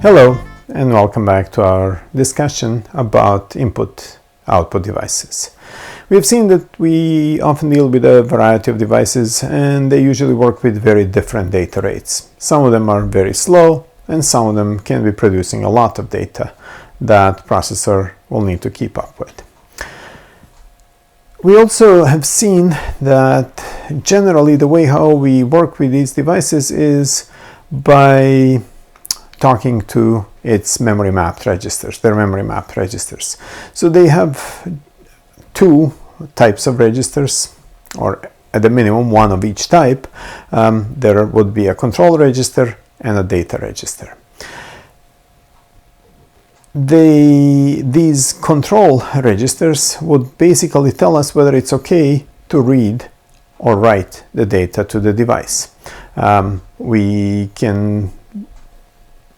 Hello and welcome back to our discussion about input-output devices. We have seen that we often deal with a variety of devices and they usually work with very different data rates. Some of them are very slow and some of them can be producing a lot of data that processor will need to keep up with. We also have seen that generally the way how we work with these devices is by talking to its memory mapped registers, their memory mapped registers. So they have two types of registers, or at the minimum one of each type. There would be a control register and a data register. These control registers would basically tell us whether it's okay to read or write the data to the device. We can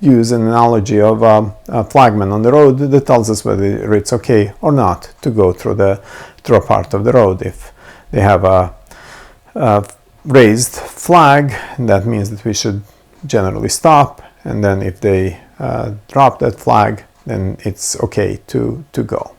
use an analogy of a flagman on the road that tells us whether it's okay or not to go through a part of the road. If they have a raised flag, that means that we should generally stop, and then if they drop that flag, then it's okay to go.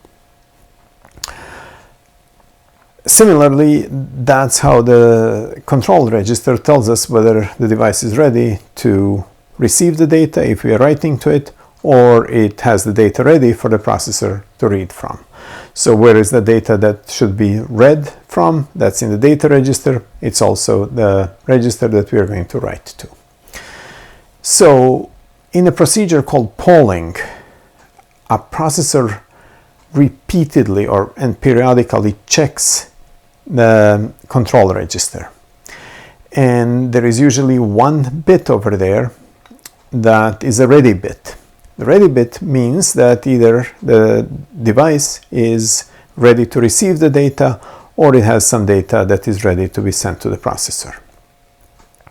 Similarly, that's how the control register tells us whether the device is ready to receive the data if we are writing to it, or it has the data ready for the processor to read from. So where is the data that should be read from? That's in the data register. It's also the register that we are going to write to. So in a procedure called polling, a processor repeatedly and periodically checks the control register. And there is usually one bit over there that is a ready bit. The ready bit means that either the device is ready to receive the data or it has some data that is ready to be sent to the processor.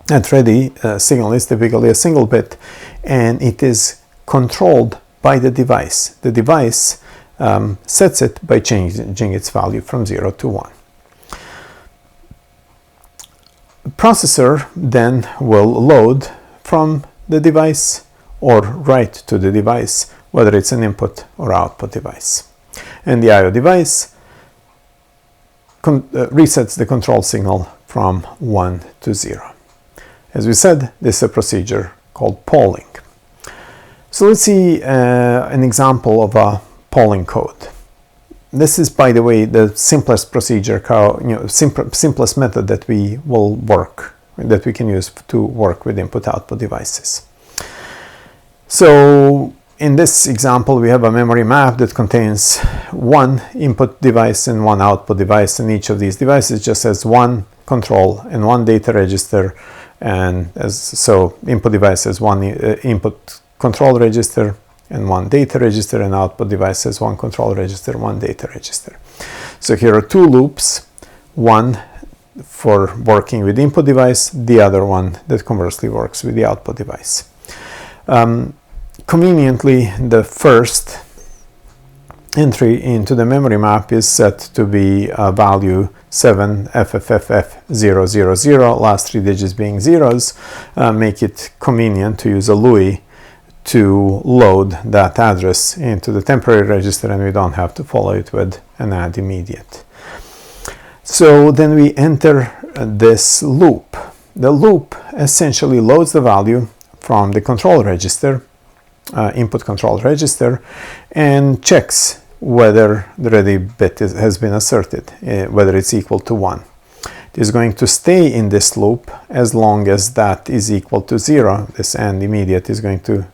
That ready signal is typically a single bit and it is controlled by the device. The device sets it by changing its value from 0 to 1. The processor then will load from the device or write to the device, whether it's an input or output device. And the I/O device resets the control signal from 1 to 0. As we said, this is a procedure called polling. So let's see an example of a polling code. This is, by the way, the simplest procedure, simplest method that we can use to work with input-output devices. So in this example, we have a memory map that contains one input device and one output device, and each of these devices just has one control and one data register, and so input device has one input control register and one data register, and output device has one control register, one data register. So here are two loops, one for working with the input device, the other one that conversely works with the output device. Conveniently, the first entry into the memory map is set to be a value 7FFFF000, last three digits being zeros, make it convenient to use a LUI to load that address into the temporary register, and we don't have to follow it with an add immediate. So then we enter this loop. The loop essentially loads the value from the control register, input control register, and checks whether the ready bit has been asserted, whether it's equal to 1. It is going to stay in this loop as long as that is equal to 0. This AND immediate is going to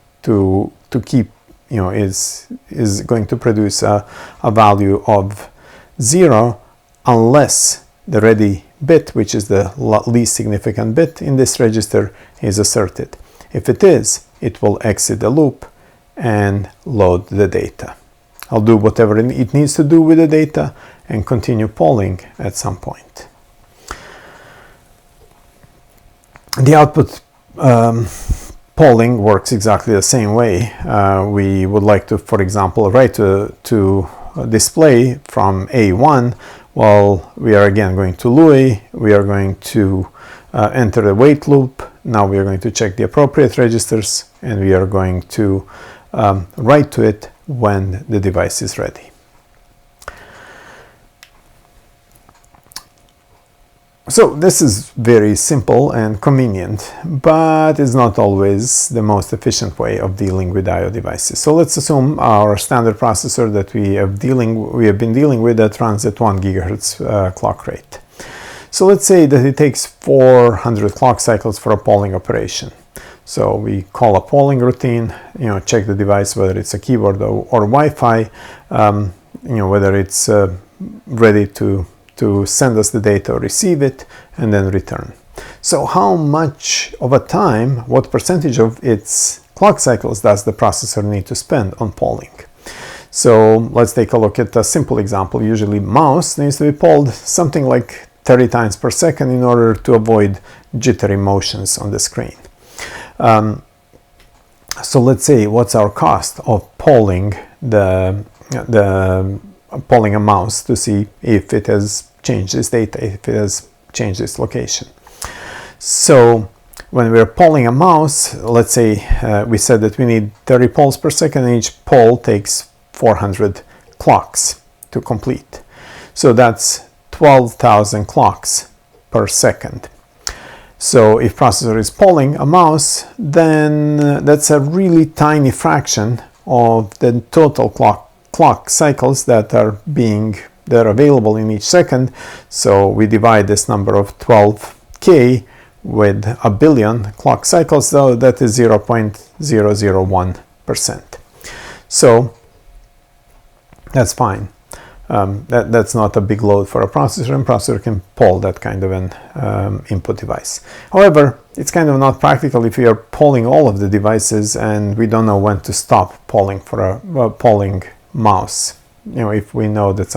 keep, is going to produce a value of 0 unless the ready bit, which is the least significant bit in this register, is asserted. If it is, it will exit the loop and load the data. I'll do whatever it needs to do with the data and continue polling at some point. The output polling works exactly the same way. We would like to, for example, write to display from A1. Well, we are again going to LUI. We are going to enter the wait loop Now we are going to check the appropriate registers, and we are going to write to it when the device is ready. So this is very simple and convenient, but it's not always the most efficient way of dealing with I/O devices. So let's assume our standard processor that we have been dealing with that runs at 1 gigahertz clock rate. So let's say that it takes 400 clock cycles for a polling operation. So we call a polling routine, check the device whether it's a keyboard or Wi-Fi, whether it's ready to send us the data or receive it, and then return. So how much of a time, what percentage of its clock cycles does the processor need to spend on polling? So let's take a look at a simple example. Usually mouse needs to be polled something like 30 times per second in order to avoid jittery motions on the screen. So let's say what's our cost of polling polling a mouse to see if it has changed its data, if it has changed its location. So when we're polling a mouse, let's say we said that we need 30 polls per second, and each poll takes 400 clocks to complete. So that's 12,000 clocks per second. So if processor is polling a mouse, then that's a really tiny fraction of the total clock cycles that are available in each second. So we divide this number of 12k with a billion clock cycles, so that is 0.001%. So that's fine. That's not a big load for a processor, and processor can poll that kind of an input device. However, it's kind of not practical if we are polling all of the devices and we don't know when to stop polling for a polling mouse. If we know that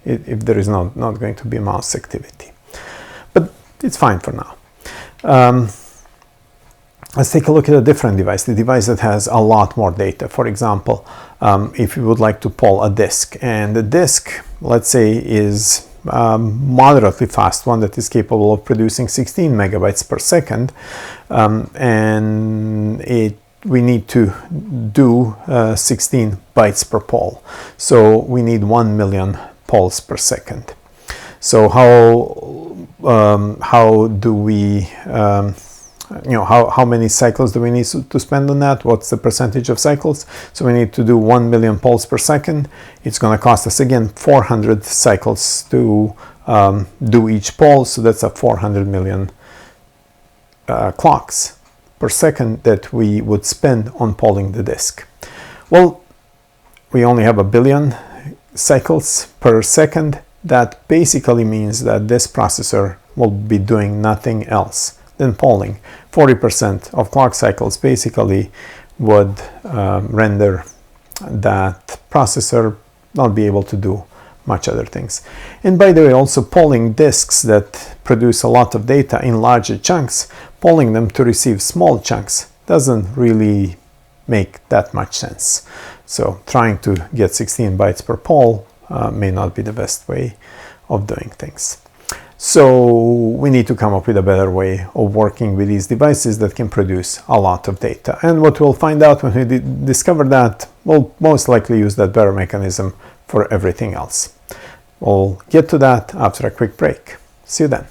if there is not going to be mouse activity. But it's fine for now. Let's take a look at a different device, the device that has a lot more data. For example, if you would like to poll a disk, and the disk, let's say, is a moderately fast one that is capable of producing 16 megabytes per second, and we need to do 16 bytes per poll. So we need 1 million polls per second. So how do we how many cycles do we need to spend on that? What's the percentage of cycles? So we need to do 1 million polls per second. It's going to cost us again 400 cycles to do each poll. So that's a 400 million clocks per second that we would spend on polling the disk. Well, we only have a billion cycles per second. That basically means that this processor will be doing nothing else than polling. 40% of clock cycles basically would render that processor not be able to do much other things. And by the way, also polling disks that produce a lot of data in larger chunks, polling them to receive small chunks doesn't really make that much sense. So trying to get 16 bytes per poll may not be the best way of doing things. So we need to come up with a better way of working with these devices that can produce a lot of data. And what we'll find out when we discover that, we'll most likely use that better mechanism for everything else. We'll get to that after a quick break. See you then.